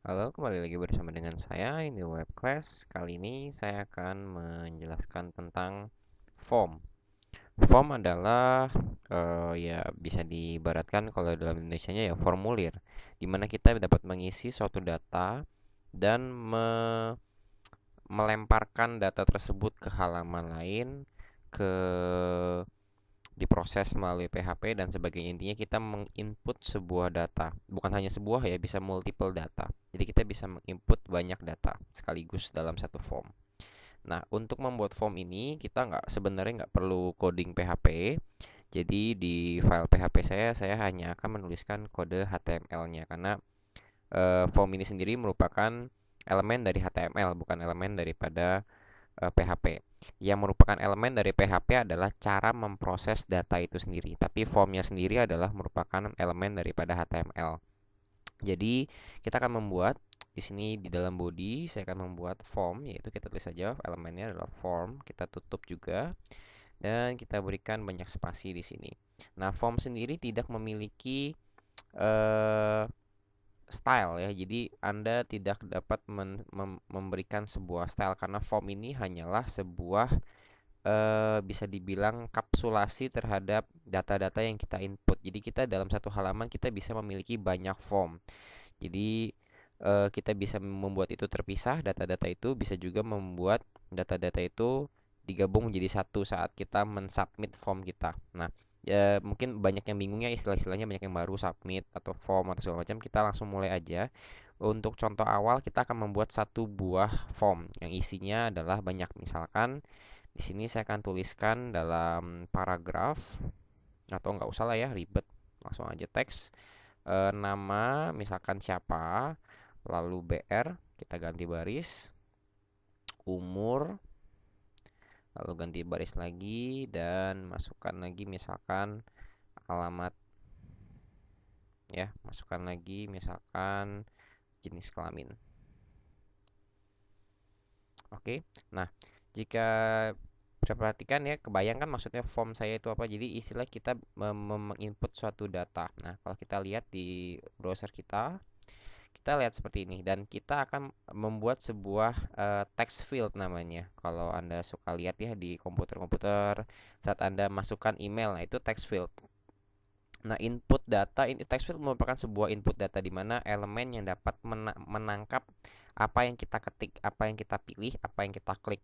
Halo, kembali lagi bersama dengan saya ini web class. Kali ini saya akan menjelaskan tentang form. Form adalah ya bisa diibaratkan kalau dalam Indonesianya ya formulir, di mana kita dapat mengisi suatu data dan melemparkan data tersebut ke halaman lain, ke diproses melalui PHP dan sebagainya. Intinya kita menginput sebuah data, bukan hanya sebuah ya, bisa multiple data. Jadi kita bisa menginput banyak data sekaligus dalam satu form. Nah, untuk membuat form ini kita sebenarnya nggak perlu coding PHP. Jadi di file PHP saya hanya akan menuliskan kode HTML-nya karena form ini sendiri merupakan elemen dari HTML, bukan elemen daripada PHP. Yang merupakan elemen dari PHP adalah cara memproses data itu sendiri, tapi formnya sendiri adalah merupakan elemen daripada HTML. Jadi kita akan membuat di sini di dalam body saya akan membuat form, yaitu kita tulis saja elemennya adalah form, kita tutup juga dan kita berikan banyak spasi di sini. Nah, form sendiri tidak memiliki eh, style ya. Jadi Anda tidak dapat memberikan sebuah style karena form ini hanyalah sebuah bisa dibilang kapsulasi terhadap data-data yang kita input. Jadi kita dalam satu halaman kita bisa memiliki banyak form. Jadi kita bisa membuat itu terpisah data-data itu, bisa juga membuat data-data itu digabung menjadi satu saat kita mensubmit form kita. Nah, ya mungkin banyak yang bingungnya istilah-istilahnya, banyak yang baru submit atau form atau segala macam. Kita langsung mulai aja. Untuk contoh awal kita akan membuat satu buah form yang isinya adalah banyak. Misalkan di sini saya akan tuliskan dalam paragraf, atau nggak usah lah ya ribet, langsung aja teks. Nama misalkan siapa, lalu BR, kita ganti baris, umur, lalu ganti baris lagi dan masukkan lagi misalkan alamat, ya masukkan lagi misalkan jenis kelamin. Oke. Nah, jika bisa perhatikan ya, kebayangkan maksudnya form saya itu apa. Jadi istilah kita menginput suatu data. Nah, kalau kita lihat di browser kita lihat seperti ini dan kita akan membuat sebuah text field namanya. Kalau Anda suka lihat ya di komputer-komputer saat Anda masukkan email, nah itu text field. Nah, input data ini text field merupakan sebuah input data di mana elemen yang dapat menangkap apa yang kita ketik, apa yang kita pilih, apa yang kita klik.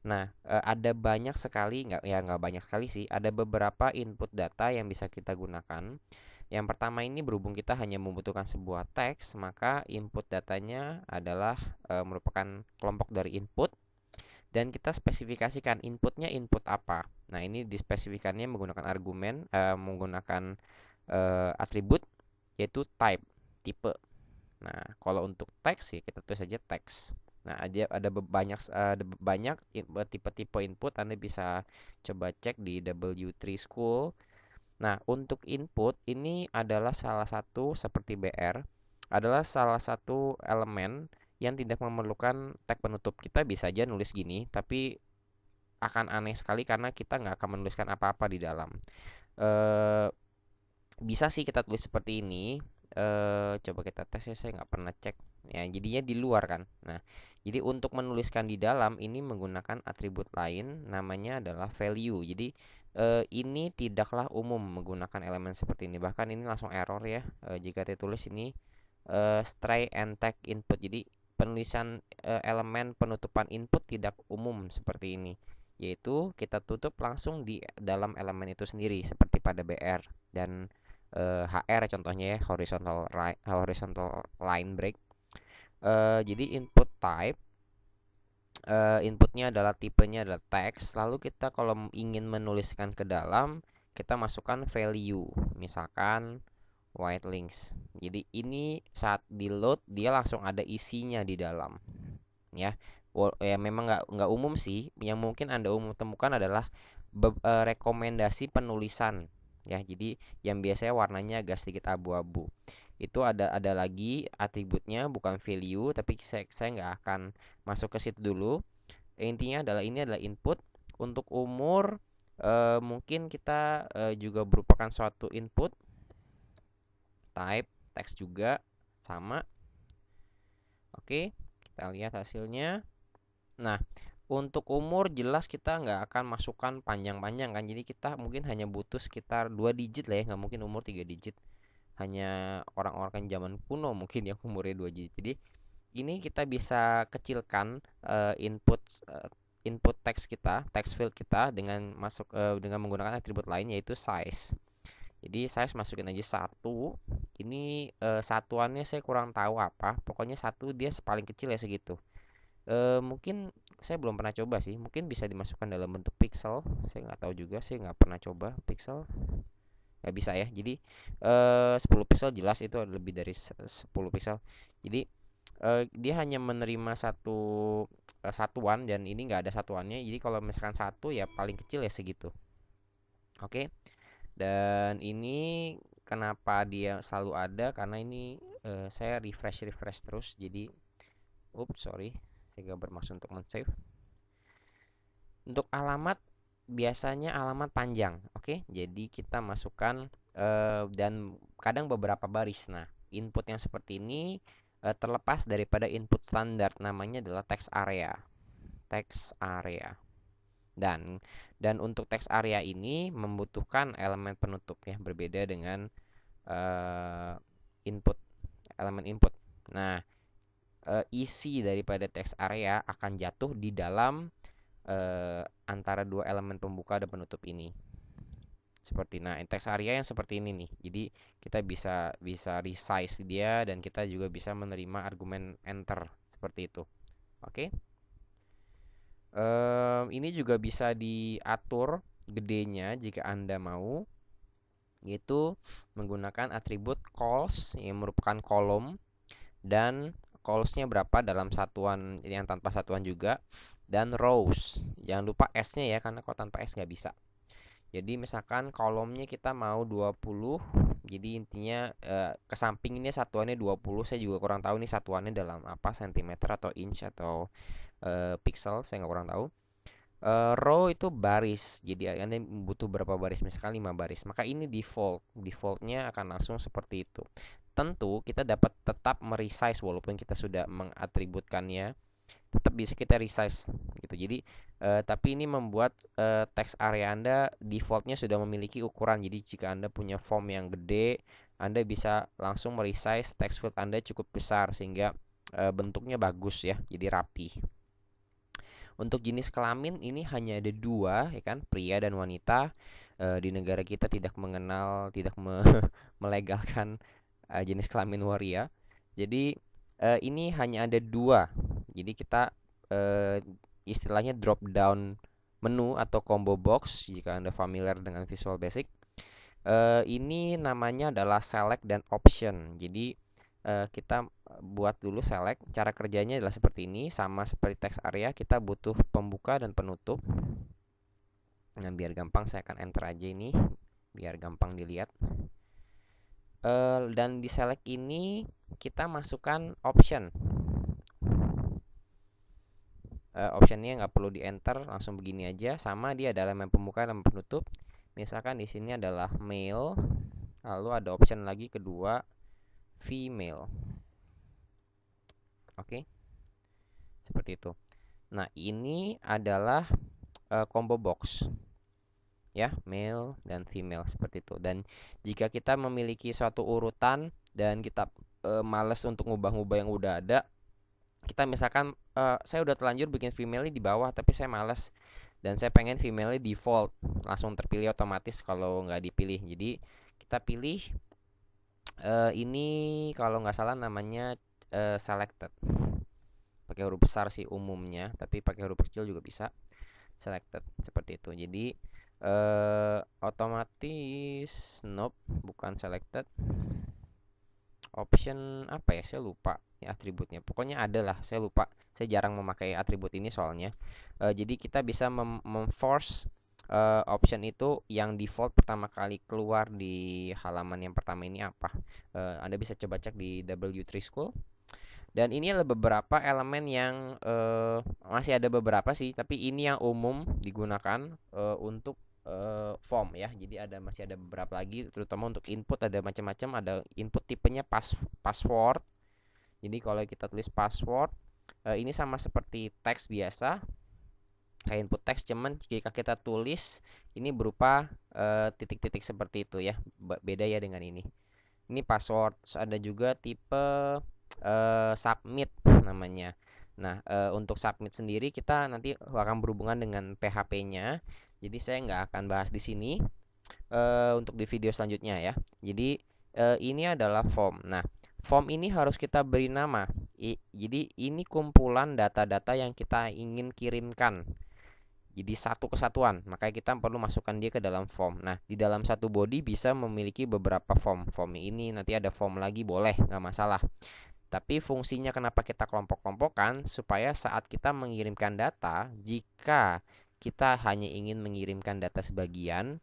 Nah, ada banyak sekali, nggak banyak sekali sih, ada beberapa input data yang bisa kita gunakan. Yang pertama ini berhubung kita hanya membutuhkan sebuah teks, maka input datanya adalah merupakan kelompok dari input dan kita spesifikasikan inputnya input apa. Nah, ini dispesifikannya menggunakan argumen, menggunakan atribut yaitu type, tipe. Nah, kalau untuk teks ya kita tulis saja teks. Nah, ada banyak tipe-tipe input. Anda bisa coba cek di W3 School. Nah, untuk input ini adalah salah satu seperti BR, adalah salah satu elemen yang tidak memerlukan tag penutup. Kita bisa aja nulis gini, tapi akan aneh sekali karena kita nggak akan menuliskan apa-apa di dalam. Eh, Bisa sih kita tulis seperti ini. Coba kita tes ya, saya nggak pernah cek. Ya, jadinya di luar kan. Nah, jadi untuk menuliskan di dalam ini menggunakan atribut lain, namanya adalah value. Jadi ini tidaklah umum menggunakan elemen seperti ini. Bahkan ini langsung error ya. Jika saya tulis ini stray and tag input. Jadi penulisan elemen penutupan input tidak umum seperti ini. Yaitu kita tutup langsung di dalam elemen itu sendiri seperti pada BR dan HR contohnya ya, horizontal line break. Jadi input type, inputnya adalah tipenya adalah text, lalu kita kalau ingin menuliskan ke dalam kita masukkan value, misalkan white links. Jadi ini saat di load dia langsung ada isinya di dalam, ya. Ya memang nggak umum sih, yang mungkin Anda umum temukan adalah rekomendasi penulisan, ya. Jadi yang biasanya warnanya agak sedikit abu-abu itu ada lagi atributnya, bukan value, tapi saya nggak akan masuk ke situ dulu. Intinya adalah ini adalah input. Untuk umur mungkin kita juga merupakan suatu input. Type teks juga sama. Oke, kita lihat hasilnya. Nah, untuk umur jelas kita nggak akan masukkan panjang-panjang kan. Jadi kita mungkin hanya butuh sekitar 2 digit lah ya, nggak mungkin umur 3 digit. Hanya orang-orang zaman kuno mungkin yang umurnya 2 digit. Jadi ini kita bisa kecilkan input teks kita, text field kita dengan menggunakan atribut lain yaitu size. Jadi size masukin aja satu. Ini satuannya saya kurang tahu apa. Pokoknya satu dia paling kecil ya segitu. Mungkin saya belum pernah coba sih. Mungkin bisa dimasukkan dalam bentuk pixel. Saya nggak tahu juga. Saya nggak pernah coba pixel. Nggak bisa ya. Jadi 10 pixel jelas itu lebih dari 10 pixel. Jadi dia hanya menerima satuan dan ini nggak ada satuannya. Jadi kalau misalkan satu ya paling kecil ya segitu. Oke. Dan ini kenapa dia selalu ada? Karena ini saya refresh terus. Jadi, sorry, saya gak bermaksud untuk men-save. Untuk alamat biasanya alamat panjang, oke? Jadi kita masukkan dan kadang beberapa baris. Nah, input yang seperti ini terlepas daripada input standar, namanya adalah text area. Text area. Dan untuk text area ini membutuhkan elemen penutup ya, berbeda dengan eh, input elemen input. Nah, isi daripada text area akan jatuh di dalam antara dua elemen pembuka dan penutup ini. Seperti text area yang seperti ini nih. Jadi kita bisa bisa resize dia dan kita juga bisa menerima argumen enter seperti itu. Oke. Ini juga bisa diatur gedenya jika Anda mau, yaitu menggunakan atribut calls yang merupakan kolom dan callsnya berapa dalam satuan yang tanpa satuan juga, dan rows. Jangan lupa S-nya ya, karena kalau tanpa S nggak bisa. Jadi misalkan kolomnya kita mau 20, jadi intinya ke samping ini satuannya 20. Saya juga kurang tahu ini satuannya dalam apa, sentimeter atau inch atau pixel, saya nggak kurang tahu. Row itu baris, jadi Anda butuh berapa baris, misalkan 5 baris, maka ini defaultnya akan langsung seperti itu. Tentu kita dapat tetap meresize walaupun kita sudah mengatributkannya, tetap bisa kita resize gitu. Jadi tapi ini membuat text area Anda defaultnya sudah memiliki ukuran. Jadi jika Anda punya form yang gede, Anda bisa langsung meresize text field Anda cukup besar sehingga bentuknya bagus ya, jadi rapi. Untuk jenis kelamin ini hanya ada dua ya kan, pria dan wanita. Di negara kita tidak melegalkan jenis kelamin waria. Jadi ini hanya ada dua. Jadi kita istilahnya drop down menu atau combo box jika Anda familiar dengan Visual Basic. Ini namanya adalah select dan option. Jadi kita buat dulu select. Cara kerjanya adalah seperti ini, sama seperti text area, kita butuh pembuka dan penutup. Nah, biar gampang saya akan enter aja ini, biar gampang dilihat. Dan di select ini kita masukkan option. Optionnya nggak perlu di enter, langsung begini aja. Sama, dia ada elemen pembuka dan penutup. Misalkan di sini adalah male, lalu ada option lagi kedua female. Oke, seperti itu. Nah, ini adalah combo box ya, male dan female seperti itu. Dan jika kita memiliki suatu urutan dan kita males untuk ngubah-ngubah yang udah ada, kita misalkan saya udah terlanjur bikin female di bawah tapi saya males dan saya pengen female default langsung terpilih otomatis kalau nggak dipilih. Jadi kita pilih ini, kalau nggak salah namanya selected. Pakai huruf besar sih umumnya, tapi pakai huruf kecil juga bisa. Selected seperti itu. Jadi otomatis nope, bukan selected. Option apa ya, saya lupa ya atributnya. Pokoknya ada lah, saya lupa. Saya jarang memakai atribut ini soalnya. Jadi kita bisa memforce option itu yang default pertama kali keluar di halaman yang pertama ini apa. Anda bisa coba cek di W3 School. Dan ini ada beberapa elemen yang masih ada beberapa sih, tapi ini yang umum digunakan untuk form ya. Jadi masih ada beberapa lagi, terutama untuk input ada macam-macam. Ada input tipenya password. Jadi kalau kita tulis password, ini sama seperti teks biasa, kayak input teks, cuman jika kita tulis ini berupa titik-titik seperti itu ya. Beda ya dengan ini. Ini password. Terus ada juga tipe submit namanya. Nah, untuk submit sendiri kita nanti akan berhubungan dengan PHP-nya. Jadi saya nggak akan bahas di sini untuk di video selanjutnya ya. Jadi ini adalah form. Nah, form ini harus kita beri nama. Jadi ini kumpulan data-data yang kita ingin kirimkan. Jadi satu kesatuan, makanya kita perlu masukkan dia ke dalam form. Nah, di dalam satu body bisa memiliki beberapa form. Form ini nanti ada form lagi boleh, nggak masalah. Tapi fungsinya kenapa kita kelompok-kelompokkan supaya saat kita mengirimkan data, jika kita hanya ingin mengirimkan data sebagian,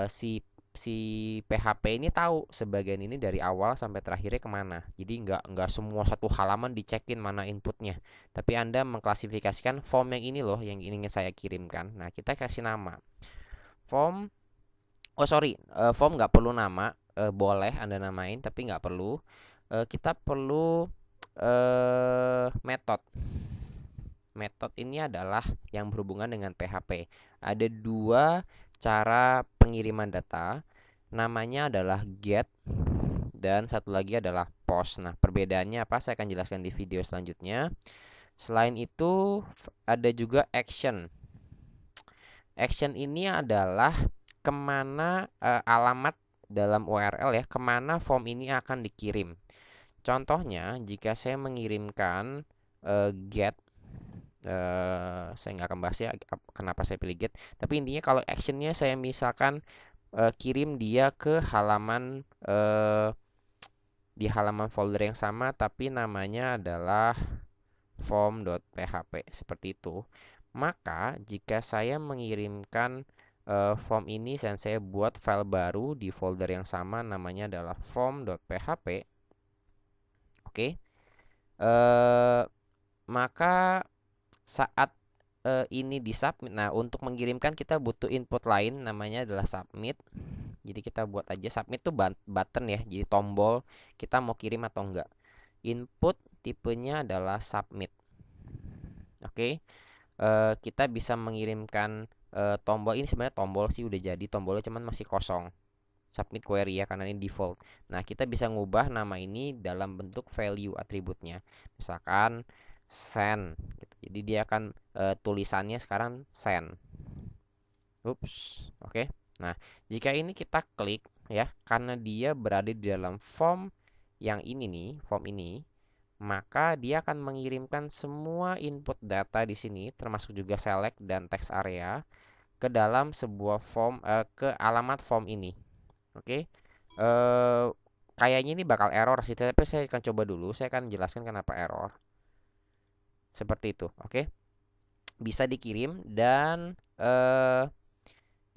si si PHP ini tahu sebagian ini dari awal sampai terakhirnya kemana. Jadi nggak semua satu halaman dicekin mana inputnya. Tapi Anda mengklasifikasikan form yang ini loh yang ingin saya kirimkan. Nah, kita kasih nama. Form, oh sorry, form nggak perlu nama. Boleh Anda namain tapi nggak perlu. Kita perlu method. Method ini adalah yang berhubungan dengan PHP. Ada dua cara pengiriman data. Namanya adalah get dan satu lagi adalah post. Nah, perbedaannya apa? Saya akan jelaskan di video selanjutnya. Selain itu, ada juga action. Action ini adalah kemana alamat dalam URL ya, kemana form ini akan dikirim. Contohnya, jika saya mengirimkan get, saya nggak akan bahas ya kenapa saya pilih get. Tapi intinya kalau actionnya saya misalkan kirim dia ke halaman di halaman folder yang sama, tapi namanya adalah form.php seperti itu. Maka jika saya mengirimkan form ini dan saya buat file baru di folder yang sama namanya adalah form.php, oke, maka saat ini disubmit, nah untuk mengirimkan kita butuh input lain namanya adalah submit. Jadi kita buat aja submit tuh button ya, jadi tombol kita mau kirim atau enggak. Input tipenya adalah submit. Oke, kita bisa mengirimkan tombol ini, sebenarnya tombol sih udah jadi, tombolnya cuman masih kosong. Submit query ya karena ini default. Nah, kita bisa ngubah nama ini dalam bentuk value atributnya. Misalkan send gitu. Jadi dia akan tulisannya sekarang send. Ups, oke. Nah, jika ini kita klik ya, karena dia berada di dalam form yang ini nih, form ini, maka dia akan mengirimkan semua input data di sini, termasuk juga select dan text area, ke dalam sebuah form, ke alamat form ini. Oke. Kayaknya ini bakal error sih, tapi saya akan coba dulu. Saya akan jelaskan kenapa error. Seperti itu, oke. Bisa dikirim dan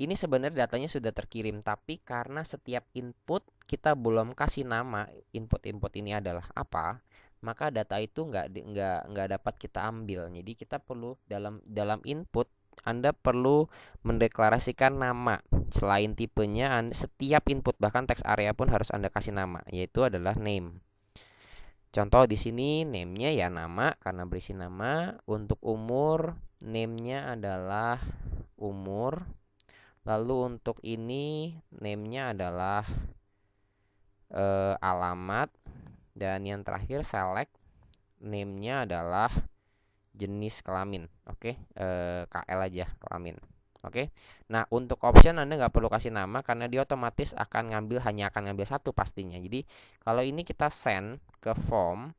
ini sebenarnya datanya sudah terkirim, tapi karena setiap input kita belum kasih nama input-input ini adalah apa, maka data itu nggak dapat kita ambil. Jadi kita perlu dalam input Anda perlu mendeklarasikan nama. Selain tipenya, setiap input bahkan text area pun harus Anda kasih nama, yaitu adalah name. Contoh di sini name-nya ya nama karena berisi nama. Untuk umur, name-nya adalah umur. Lalu untuk ini name-nya adalah alamat, dan yang terakhir select, name-nya adalah jenis kelamin. Oke, KL aja kelamin. Oke. Nah, untuk option Anda nggak perlu kasih nama karena dia otomatis hanya akan ngambil satu pastinya. Jadi kalau ini kita send ke form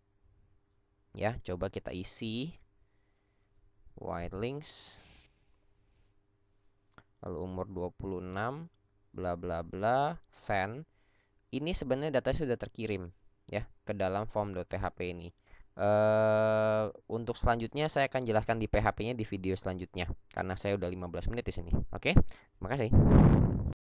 ya, coba kita isi white links, lalu umur 26, bla bla bla, send. Ini sebenarnya data sudah terkirim ya ke dalam form.php ini. Untuk selanjutnya saya akan jelaskan di PHP-nya di video selanjutnya karena saya udah 15 menit di sini. Oke, terima kasih.